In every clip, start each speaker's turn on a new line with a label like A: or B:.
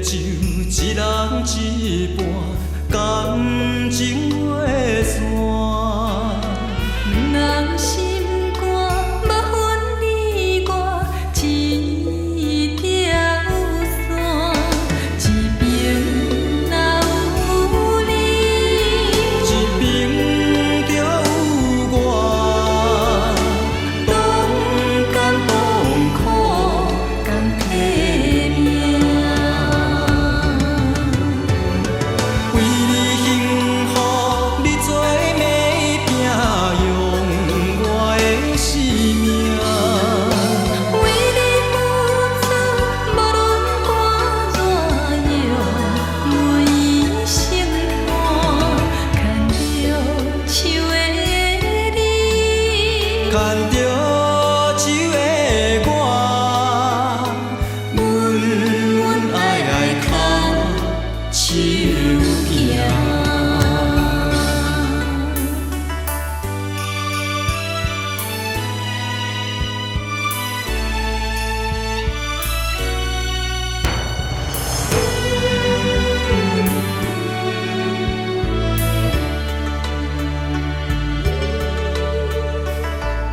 A: 酒，一人一半，感情袂散。
B: 人心肝，无分你我，一条线。一边若有你，
A: 一边就有我，
B: 同甘同苦，共体命。
A: 为你幸福，你做每拼，用我的生命。
B: 为你付出，无论寒热用每生活，牵着手的你。
A: 牵着手的我，稳稳爱爱牵手行。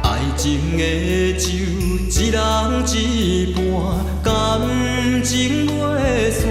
A: 爱情的酒，一人一半，感情袂散。